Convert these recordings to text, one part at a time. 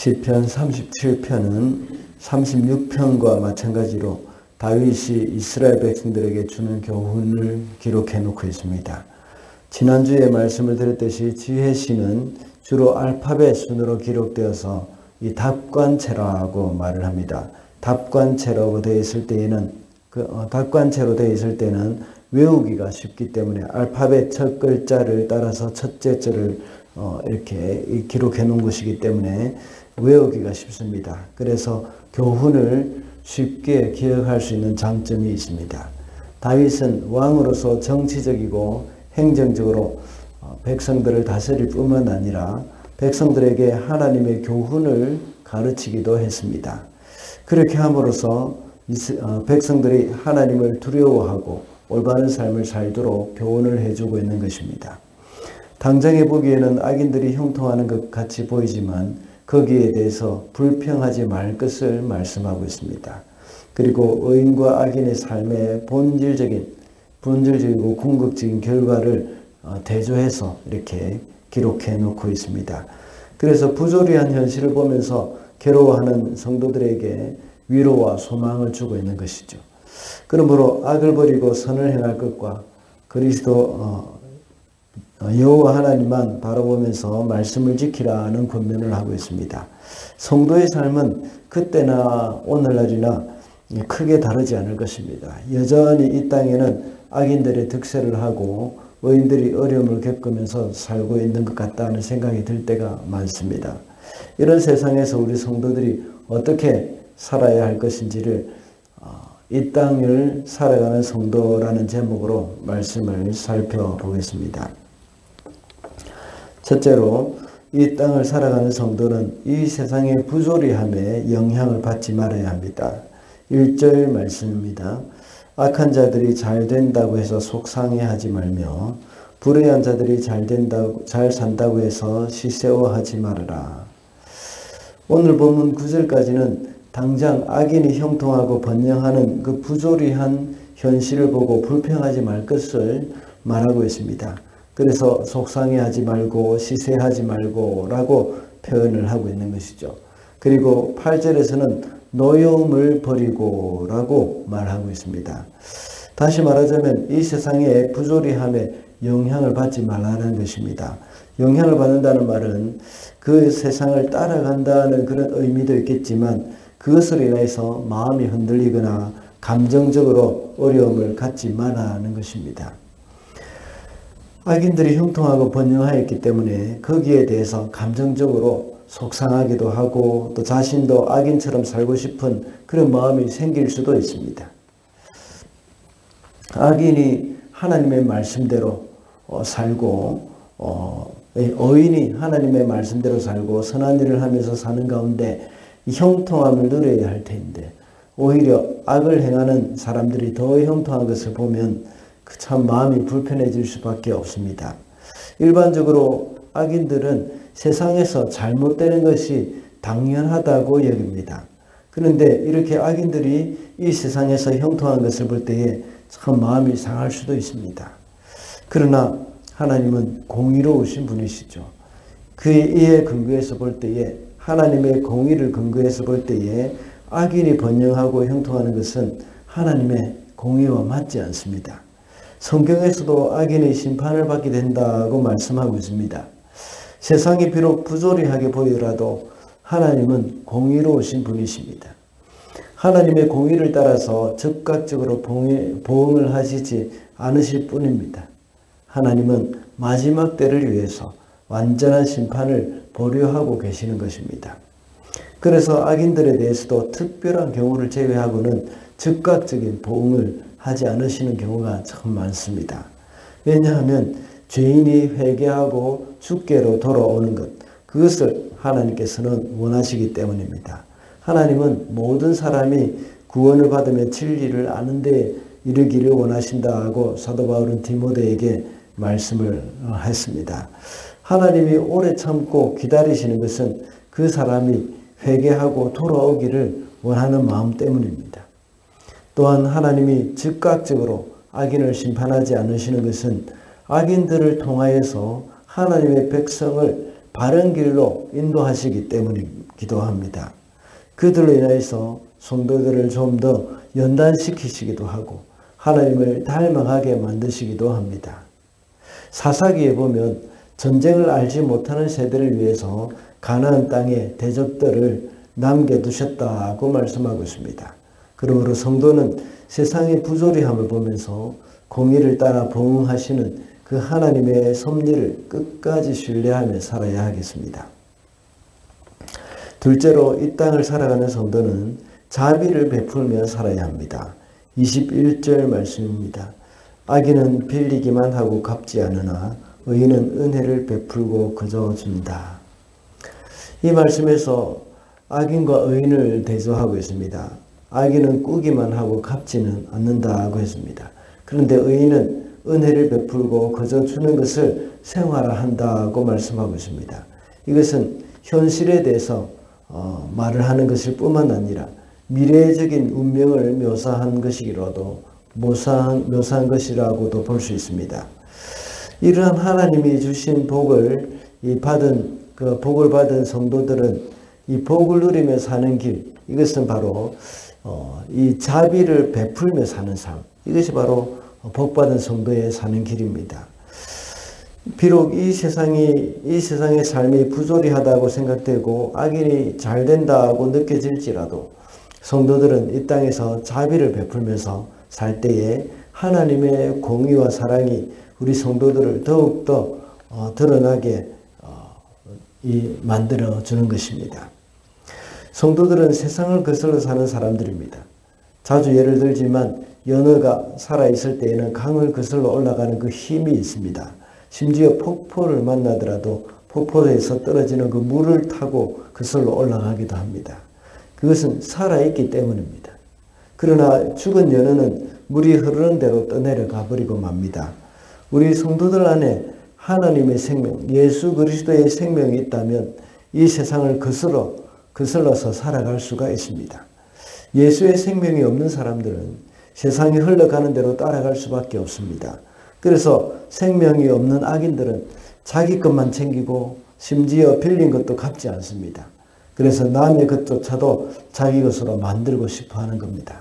시편 37편은 36편과 마찬가지로 다윗이 이스라엘 백성들에게 주는 교훈을 기록해 놓고 있습니다. 지난주에 말씀을 드렸듯이 지혜시는 주로 알파벳 순으로 기록되어서 이 답관체라고 말을 합니다. 답관체로 되어 있을 때에는 외우기가 쉽기 때문에 알파벳 첫 글자를 따라서 첫째 절을 이렇게 기록해 놓은 것이기 때문에 외우기가 쉽습니다. 그래서 교훈을 쉽게 기억할 수 있는 장점이 있습니다. 다윗은 왕으로서 정치적이고 행정적으로 백성들을 다스릴 뿐만 아니라 백성들에게 하나님의 교훈을 가르치기도 했습니다. 그렇게 함으로써 백성들이 하나님을 두려워하고 올바른 삶을 살도록 교훈을 해주고 있는 것입니다. 당장에 보기에는 악인들이 형통하는 것 같이 보이지만 거기에 대해서 불평하지 말 것을 말씀하고 있습니다. 그리고 의인과 악인의 삶의 본질적이고 궁극적인 결과를 대조해서 이렇게 기록해 놓고 있습니다. 그래서 부조리한 현실을 보면서 괴로워하는 성도들에게 위로와 소망을 주고 있는 것이죠. 그러므로 악을 버리고 선을 행할 것과 그리스도 여호와 하나님만 바라보면서 말씀을 지키라는 권면을 하고 있습니다. 성도의 삶은 그때나 오늘날이나 크게 다르지 않을 것입니다. 여전히 이 땅에는 악인들의 득세를 하고 의인들이 어려움을 겪으면서 살고 있는 것 같다는 생각이 들 때가 많습니다. 이런 세상에서 우리 성도들이 어떻게 살아야 할 것인지를 이 땅을 살아가는 성도라는 제목으로 말씀을 살펴보겠습니다. 첫째로 이 땅을 살아가는 성도는 이 세상의 부조리함에 영향을 받지 말아야 합니다. 1절 말씀입니다. 악한 자들이 잘 된다고 해서 속상해하지 말며 불의한 자들이 잘 산다고 해서 시세워하지 말아라. 오늘 본문 9절까지는 당장 악인이 형통하고 번영하는 그 부조리한 현실을 보고 불평하지 말 것을 말하고 있습니다. 그래서 속상해하지 말고 시세하지 말고 라고 표현을 하고 있는 것이죠. 그리고 8절에서는 노여움을 버리고 라고 말하고 있습니다. 다시 말하자면 이 세상의 부조리함에 영향을 받지 말라는 것입니다. 영향을 받는다는 말은 그 세상을 따라간다는 그런 의미도 있겠지만 그것으로 인해서 마음이 흔들리거나 감정적으로 어려움을 갖지 말라는 것입니다. 악인들이 형통하고 번영하였기 때문에 거기에 대해서 감정적으로 속상하기도 하고 또 자신도 악인처럼 살고 싶은 그런 마음이 생길 수도 있습니다. 악인이 하나님의 말씀대로 살고 의인이 하나님의 말씀대로 살고 선한 일을 하면서 사는 가운데 형통함을 누려야 할 텐데 오히려 악을 행하는 사람들이 더 형통한 것을 보면 참 마음이 불편해질 수밖에 없습니다. 일반적으로 악인들은 세상에서 잘못되는 것이 당연하다고 여깁니다. 그런데 이렇게 악인들이 이 세상에서 형통한 것을 볼 때에 참 마음이 상할 수도 있습니다. 그러나 하나님은 공의로우신 분이시죠. 그의 이에 근거해서 볼 때에 하나님의 공의를 근거해서 볼 때에 악인이 번영하고 형통하는 것은 하나님의 공의와 맞지 않습니다. 성경에서도 악인의 심판을 받게 된다고 말씀하고 있습니다. 세상이 비록 부조리하게 보이더라도 하나님은 공의로우신 분이십니다. 하나님의 공의를 따라서 즉각적으로 보응을 하시지 않으실 뿐입니다. 하나님은 마지막 때를 위해서 완전한 심판을 보류하고 계시는 것입니다. 그래서 악인들에 대해서도 특별한 경우를 제외하고는 즉각적인 보응을 하지 않으시는 경우가 참 많습니다. 왜냐하면 죄인이 회개하고 주께로 돌아오는 것, 그것을 하나님께서는 원하시기 때문입니다. 하나님은 모든 사람이 구원을 받으며 진리를 아는 데 이르기를 원하신다고 사도 바울은 디모데에게 말씀을 했습니다. 하나님이 오래 참고 기다리시는 것은 그 사람이 회개하고 돌아오기를 원하는 마음 때문입니다. 또한 하나님이 즉각적으로 악인을 심판하지 않으시는 것은 악인들을 통하여서 하나님의 백성을 바른 길로 인도하시기 때문이기도 합니다. 그들로 인해서 성도들을 좀 더 연단시키시기도 하고 하나님을 닮아가게 만드시기도 합니다. 사사기에 보면 전쟁을 알지 못하는 세대를 위해서 가나안 땅에 대적들을 남겨두셨다고 말씀하고 있습니다. 그러므로 성도는 세상의 부조리함을 보면서 공의를 따라 보응하시는 그 하나님의 섭리를 끝까지 신뢰하며 살아야 하겠습니다. 둘째로 이 땅을 살아가는 성도는 자비를 베풀며 살아야 합니다. 21절 말씀입니다. 악인은 빌리기만 하고 갚지 않으나 의인은 은혜를 베풀고 거저 준다. 이 말씀에서 악인과 의인을 대조하고 있습니다. 악인은 꾸기만 하고 갚지는 않는다고 했습니다. 그런데 의인은 은혜를 베풀고 거저 주는 것을 생활화한다고 말씀하고 있습니다. 이것은 현실에 대해서 말을 하는 것일 뿐만 아니라 미래적인 운명을 묘사한 것이라도 묘사한 것이라고도 볼 수 있습니다. 이러한 하나님이 주신 복을 복을 받은 성도들은 이 복을 누리며 사는 길, 이것은 바로 이 자비를 베풀며 사는 삶, 이것이 바로 복받은 성도의 사는 길입니다. 비록 이 세상의 삶이 부조리하다고 생각되고 악인이 잘 된다고 느껴질지라도 성도들은 이 땅에서 자비를 베풀면서 살 때에 하나님의 공의와 사랑이 우리 성도들을 더욱더 드러나게 만들어 주는 것입니다. 성도들은 세상을 거슬러 사는 사람들입니다. 자주 예를 들지만 연어가 살아있을 때에는 강을 거슬러 올라가는 그 힘이 있습니다. 심지어 폭포를 만나더라도 폭포에서 떨어지는 그 물을 타고 거슬러 올라가기도 합니다. 그것은 살아있기 때문입니다. 그러나 죽은 연어는 물이 흐르는 대로 떠내려가 버리고 맙니다. 우리 성도들 안에 하나님의 생명, 예수 그리스도의 생명이 있다면 이 세상을 거슬러서 살아갈 수가 있습니다. 예수의 생명이 없는 사람들은 세상이 흘러가는 대로 따라갈 수밖에 없습니다. 그래서 생명이 없는 악인들은 자기 것만 챙기고 심지어 빌린 것도 갚지 않습니다. 그래서 남의 것조차도 자기 것으로 만들고 싶어 하는 겁니다.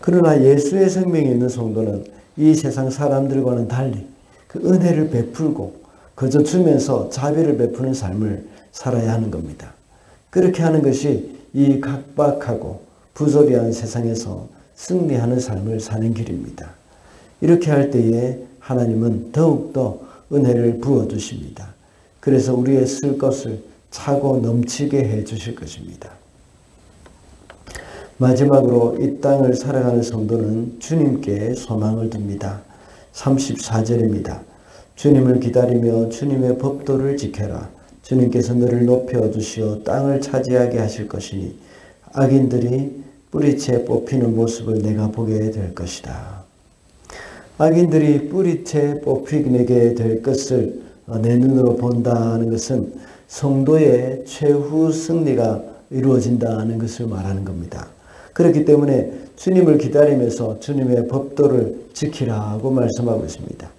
그러나 예수의 생명이 있는 성도는 이 세상 사람들과는 달리 그 은혜를 베풀고 그저 주면서 자비를 베푸는 삶을 살아야 하는 겁니다. 그렇게 하는 것이 이 각박하고 부조리한 세상에서 승리하는 삶을 사는 길입니다. 이렇게 할 때에 하나님은 더욱더 은혜를 부어주십니다. 그래서 우리의 쓸 것을 차고 넘치게 해 주실 것입니다. 마지막으로 이 땅을 살아가는 성도는 주님께 소망을 둡니다. 34절입니다. 주님을 기다리며 주님의 법도를 지켜라. 주님께서 너를 높여주시어 땅을 차지하게 하실 것이니 악인들이 뿌리채 뽑히는 모습을 내가 보게 될 것이다. 악인들이 뿌리채 뽑히게 될 것을 내 눈으로 본다는 것은 성도의 최후 승리가 이루어진다는 것을 말하는 겁니다. 그렇기 때문에 주님을 기다리면서 주님의 법도를 지키라고 말씀하고 있습니다.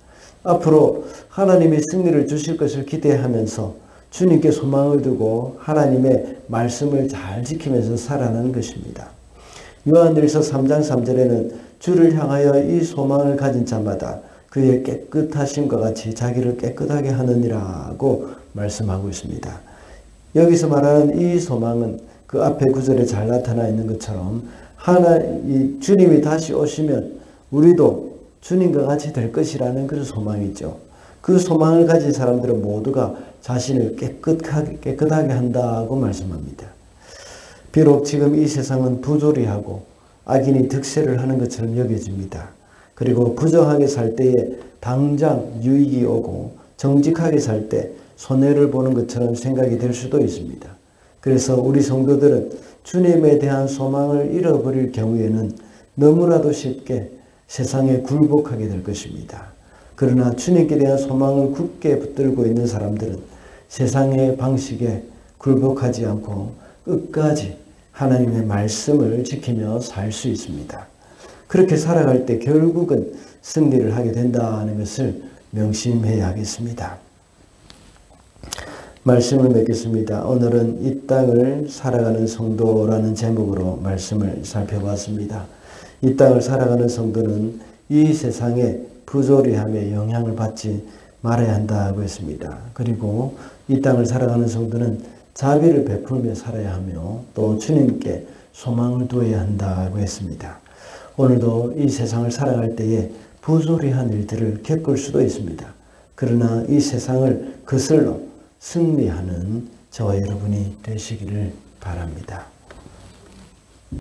앞으로 하나님이 승리를 주실 것을 기대하면서 주님께 소망을 두고 하나님의 말씀을 잘 지키면서 살아가는 것입니다. 요한일서 3장 3절에는 주를 향하여 이 소망을 가진 자마다 그의 깨끗하심과 같이 자기를 깨끗하게 하느니라고 말씀하고 있습니다. 여기서 말하는 이 소망은 그 앞에 구절에 잘 나타나 있는 것처럼 주님이 다시 오시면 우리도 주님과 같이 될 것이라는 그런 소망이죠. 그 소망을 가진 사람들은 모두가 자신을 깨끗하게 한다고 말씀합니다. 비록 지금 이 세상은 부조리하고 악인이 득세를 하는 것처럼 여겨집니다. 그리고 부정하게 살 때에 당장 유익이 오고 정직하게 살 때 손해를 보는 것처럼 생각이 될 수도 있습니다. 그래서 우리 성도들은 주님에 대한 소망을 잃어버릴 경우에는 너무나도 쉽게 세상에 굴복하게 될 것입니다. 그러나 주님께 대한 소망을 굳게 붙들고 있는 사람들은 세상의 방식에 굴복하지 않고 끝까지 하나님의 말씀을 지키며 살 수 있습니다. 그렇게 살아갈 때 결국은 승리를 하게 된다는 것을 명심해야 하겠습니다. 말씀을 맺겠습니다. 오늘은 이 땅을 살아가는 성도라는 제목으로 말씀을 살펴봤습니다. 이 땅을 살아가는 성도는 이 세상의 부조리함에 영향을 받지 말아야 한다고 했습니다. 그리고 이 땅을 살아가는 성도는 자비를 베풀며 살아야 하며 또 주님께 소망을 두어야 한다고 했습니다. 오늘도 이 세상을 살아갈 때에 부조리한 일들을 겪을 수도 있습니다. 그러나 이 세상을 거슬러 승리하는 저와 여러분이 되시기를 바랍니다.